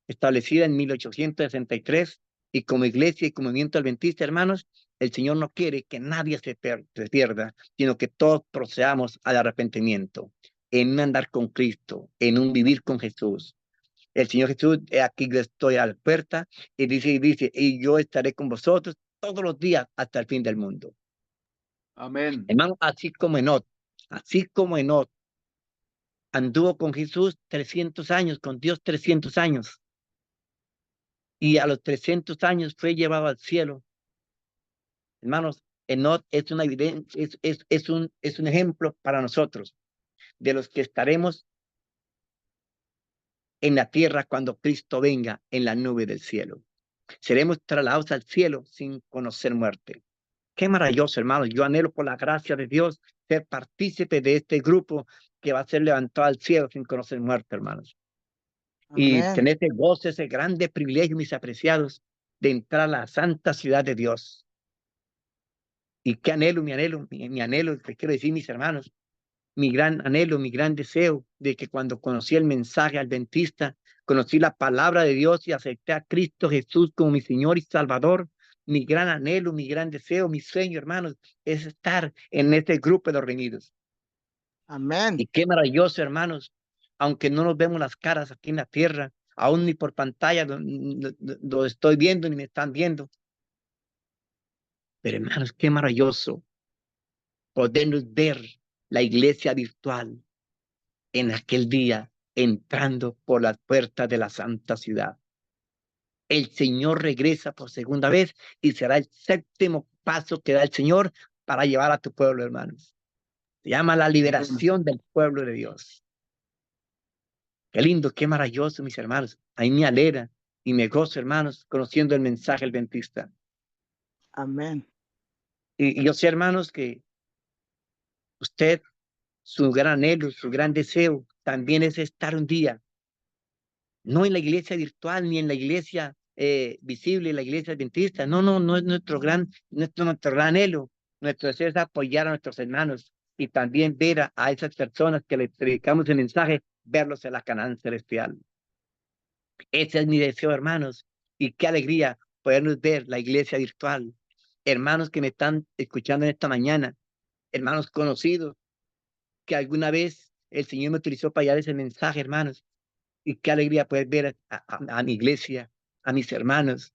establecida en 1863, y como iglesia y como movimiento adventista, hermanos, el Señor no quiere que nadie se pierda, sino que todos procedamos al arrepentimiento, en un andar con Cristo, en un vivir con Jesús. El Señor Jesús, aquí estoy a la puerta, y dice, y yo estaré con vosotros todos los días hasta el fin del mundo. Amén. Hermano, así como Enoch anduvo con Jesús 300 años, con Dios 300 años, y a los 300 años fue llevado al cielo. Hermanos, Enoch es una evidencia, es un ejemplo para nosotros de los que estaremos en la tierra cuando Cristo venga en la nube del cielo. Seremos trasladados al cielo sin conocer muerte. Qué maravilloso, hermanos. Yo anhelo por la gracia de Dios ser partícipe de este grupo que va a ser levantado al cielo sin conocer muerte, hermanos. Y Amén. tener ese gozo, ese grande privilegio, mis apreciados, de entrar a la santa ciudad de Dios. Y qué anhelo, mi anhelo, te quiero decir, mis hermanos, mi gran anhelo, mi gran deseo de que cuando conocí el mensaje adventista, conocí la palabra de Dios y acepté a Cristo Jesús como mi Señor y Salvador, mi gran anhelo, mi gran deseo, mi sueño, hermanos, es estar en este grupo de los reunidos. Amén. Y qué maravilloso, hermanos, aunque no nos vemos las caras aquí en la tierra, aún ni por pantalla lo estoy viendo ni me están viendo. Pero hermanos, qué maravilloso podernos ver la iglesia virtual en aquel día entrando por las puertas de la santa ciudad. El Señor regresa por segunda vez y será el séptimo paso que da el Señor para llevar a tu pueblo, hermanos. Se llama la liberación del pueblo de Dios. Qué lindo, qué maravilloso, mis hermanos. Ahí me alegra y me gozo, hermanos, conociendo el mensaje adventista. Amén. Y yo sé, hermanos, que usted, su gran anhelo, su gran deseo, también es estar un día, no en la iglesia virtual, ni en la iglesia visible, la iglesia adventista. No, no, no es nuestro gran anhelo. Nuestro deseo es apoyar a nuestros hermanos y también ver a esas personas que les predicamos el mensaje, verlos en la Canaán celestial. Ese es mi deseo, hermanos. Y qué alegría podernos ver la iglesia virtual. Hermanos que me están escuchando en esta mañana, hermanos conocidos, que alguna vez el Señor me utilizó para llevar ese mensaje, hermanos. Y qué alegría poder ver a mi iglesia, a mis hermanos,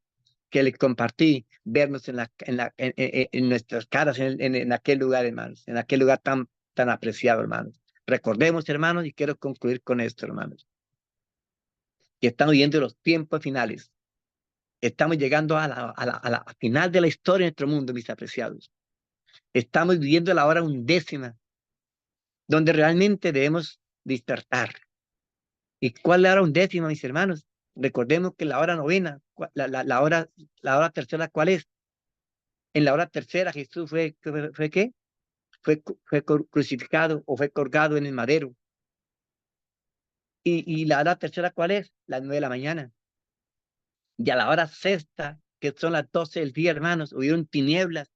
que les compartí, vernos en nuestras caras en aquel lugar, hermanos, en aquel lugar tan apreciado, hermanos. Recordemos, hermanos, y quiero concluir con esto, hermanos, que estamos viviendo los tiempos finales. Estamos llegando a la final de la historia de nuestro mundo, mis apreciados. Estamos viviendo la hora undécima, donde realmente debemos despertar. ¿Y cuál es la hora undécima, mis hermanos? Recordemos que la hora novena, la hora tercera, ¿cuál es? En la hora tercera Jesús fue ¿qué? Fue crucificado o fue colgado en el madero. Y la hora tercera, ¿cuál es? Las 9 de la mañana. Y a la hora sexta, que son las 12 del día, hermanos, hubieron tinieblas.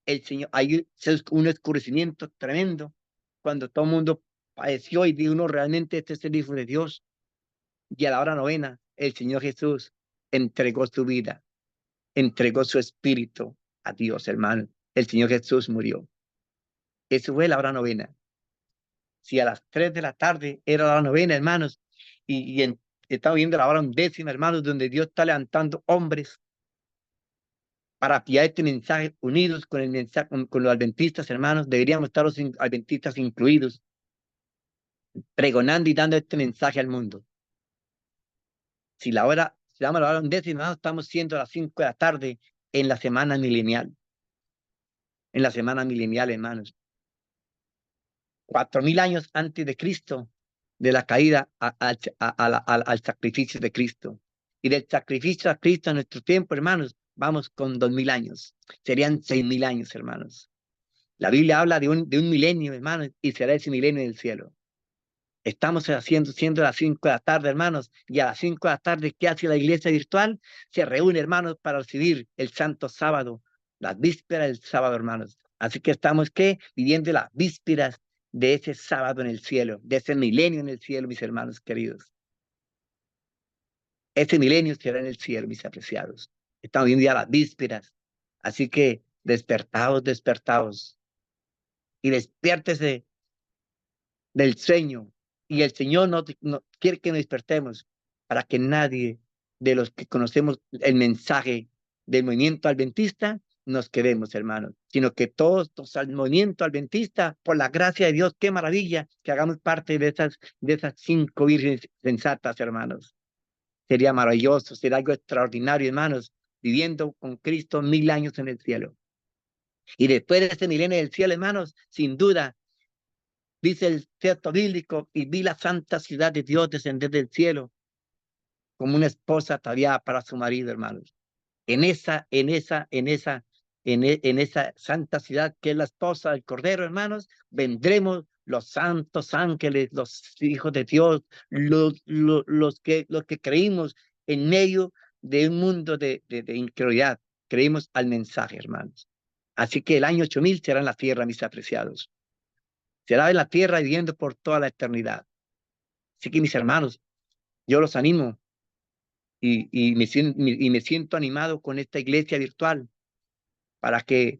El Señor, hay un oscurecimiento tremendo cuando todo el mundo padeció y dijo, uno realmente este es el Hijo de Dios. Y a la hora novena, el Señor Jesús entregó su vida, entregó su espíritu a Dios, hermano. El Señor Jesús murió. Eso fue la hora novena. Si a las 3 de la tarde era la hora novena, hermanos, estamos viendo la hora undécima, hermanos, donde Dios está levantando hombres para apoyar este mensaje, unidos con el mensaje, con los adventistas, hermanos, deberíamos estar los adventistas incluidos, pregonando y dando este mensaje al mundo. Si damos la hora undécima, hermanos, estamos siendo a las 5 de la tarde en la semana milenial. En la semana milenial, hermanos. 4000 años antes de Cristo, de la caída al sacrificio de Cristo. Y del sacrificio a Cristo en nuestro tiempo, hermanos, vamos con 2000 años. Serían 6000 años, hermanos. La Biblia habla de un milenio, hermanos, y será ese milenio del cielo. Estamos siendo las 5 de la tarde, hermanos, y a las 5 de la tarde, ¿qué hace la iglesia virtual? Se reúne, hermanos, para recibir el santo sábado, las vísperas del sábado, hermanos. Así que estamos, ¿qué? Viviendo las vísperas de ese sábado en el cielo, de ese milenio en el cielo, mis hermanos queridos. Ese milenio será en el cielo, mis apreciados. Estamos viviendo ya las vísperas. Así que despertaos, despertaos, y despiértese del sueño. Y el Señor no quiere que nos despertemos para que nadie de los que conocemos el mensaje del movimiento adventista nos quedemos, hermanos, sino que todos al movimiento adventista, por la gracia de Dios, qué maravilla que hagamos parte de esas 5 vírgenes sensatas, hermanos. Sería maravilloso, sería algo extraordinario, hermanos, viviendo con Cristo 1000 años en el cielo. Y después de ese milenio del cielo, hermanos, sin duda, dice el texto bíblico, y vi la santa ciudad de Dios descender del cielo como una esposa ataviada para su marido, hermanos. En esa santa ciudad que es la esposa del Cordero, hermanos, vendremos los santos ángeles, los hijos de Dios, los que creímos en medio de un mundo de incredulidad. Creímos al mensaje, hermanos. Así que el año 8000 será en la tierra, mis apreciados. Será en la tierra viviendo por toda la eternidad. Así que mis hermanos, yo los animo y me siento animado con esta iglesia virtual para que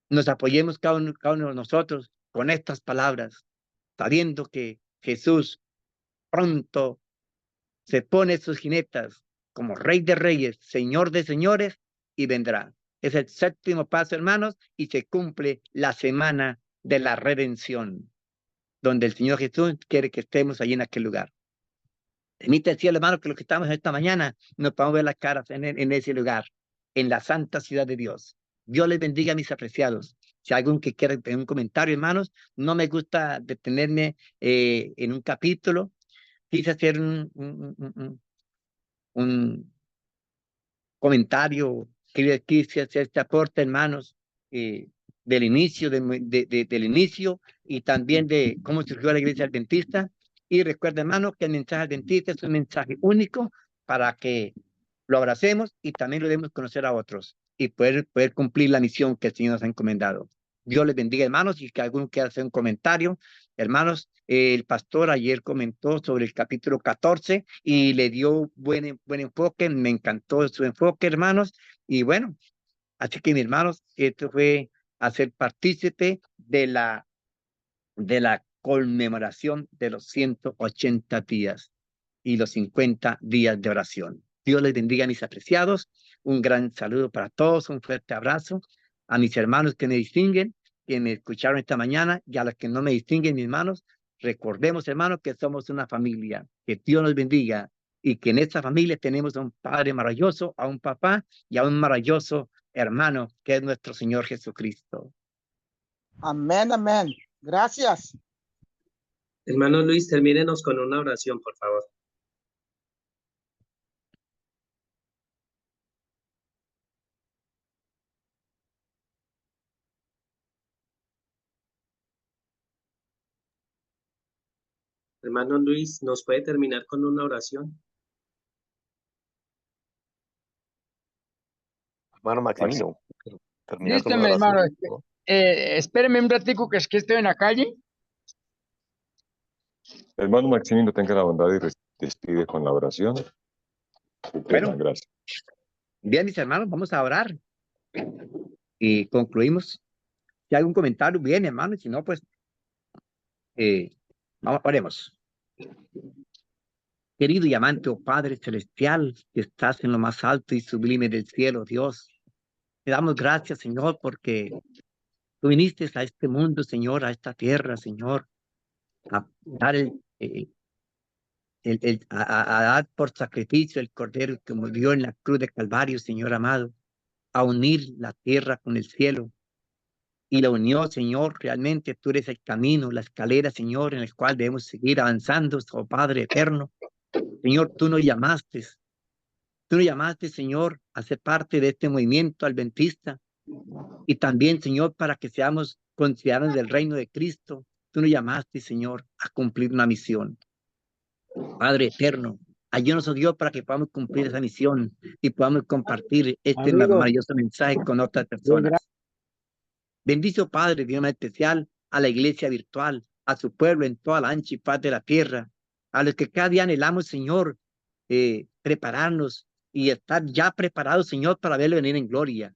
nos apoyemos cada uno de nosotros con estas palabras, sabiendo que Jesús pronto se pone sus jinetas como Rey de Reyes, Señor de Señores, y vendrá. Es el séptimo paso, hermanos, y se cumple la semana de la redención, donde el Señor Jesús quiere que estemos allí en aquel lugar. Permite el cielo, hermano, que los que estamos esta mañana nos podamos ver las caras en ese lugar, en la santa ciudad de Dios. Dios les bendiga, mis apreciados. Si hay algún que quiera tener un comentario, hermanos, no me gusta detenerme en un capítulo. Quise hacer un comentario quise hacer este aporte, hermanos, del inicio, del inicio y también de cómo surgió la iglesia adventista. Y recuerda, hermano, que el mensaje adventista es un mensaje único para que lo abracemos y también lo debemos conocer a otros y poder cumplir la misión que el Señor nos ha encomendado. Dios les bendiga, hermanos, y que alguno quiera hacer un comentario. Hermanos, el pastor ayer comentó sobre el capítulo 14 y le dio buen enfoque. Me encantó su enfoque, hermanos. Y bueno, así que, mis hermanos, esto fue hacer partícipe de la conmemoración de los 180 días y los 50 días de oración. Dios les bendiga, mis apreciados. Un gran saludo para todos, un fuerte abrazo a mis hermanos que me distinguen, que me escucharon esta mañana, y a los que no me distinguen, mis hermanos. Recordemos, hermanos, que somos una familia. Que Dios nos bendiga y que en esta familia tenemos a un Padre maravilloso, a un papá y a un maravilloso hermano, que es nuestro Señor Jesucristo. Amén, amén. Gracias. Hermano Luis, termínenos con una oración, por favor. Hermano Luis, ¿nos puede terminar con una oración? Hermano Maximino, terminar con Listo, una mi oración, hermano. ¿no? Espéreme un ratico, que es que estoy en la calle. Hermano Maximino, tenga la bondad y despide con la oración. Bueno, gracias. Bien, mis hermanos, vamos a orar y concluimos. Si hay algún comentario, bien, hermano, y si no, pues oremos. Querido y amante, oh Padre Celestial, que estás en lo más alto y sublime del cielo, Dios, te damos gracias, Señor, porque tú viniste a este mundo, Señor, a esta tierra, Señor, a dar a dar por sacrificio el Cordero que murió en la cruz de Calvario, Señor amado, a unir la tierra con el cielo. Y la unión, Señor, realmente tú eres el camino, la escalera, Señor, en el cual debemos seguir avanzando, oh Padre eterno. Señor, tú nos llamaste, Señor, a ser parte de este movimiento adventista y también, Señor, para que seamos considerados del reino de Cristo. Tú nos llamaste, Señor, a cumplir una misión. Padre eterno, ayúdanos, oh Dios, para que podamos cumplir esa misión y podamos compartir este maravilloso mensaje con otras personas. Bendice, oh Padre, de una especial a la iglesia virtual, a su pueblo en toda la ancha y paz de la tierra, a los que cada día anhelamos, Señor, prepararnos y estar ya preparados, Señor, para verlo venir en gloria.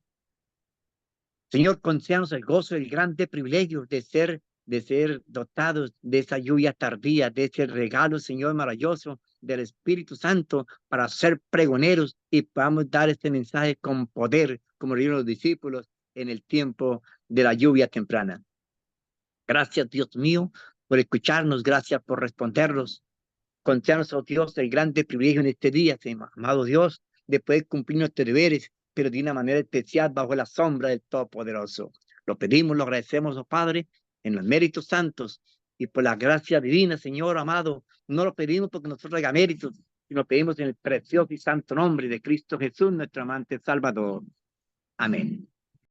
Señor, concédanos el gozo y el grande privilegio de ser dotados de esa lluvia tardía, de ese regalo, Señor, maravilloso del Espíritu Santo para ser pregoneros y podamos dar este mensaje con poder, como dijeron los discípulos en el tiempo de la lluvia temprana. Gracias, Dios mío, por escucharnos, gracias por respondernos. Concédanos, oh Dios, el grande privilegio en este día, amado Dios, de poder cumplir nuestros deberes, pero de una manera especial bajo la sombra del Todopoderoso. Lo pedimos, lo agradecemos, oh Padre, en los méritos santos y por la gracia divina, Señor amado. No lo pedimos porque nosotros haya méritos, sino lo pedimos en el precioso y santo nombre de Cristo Jesús, nuestro amante Salvador. Amén.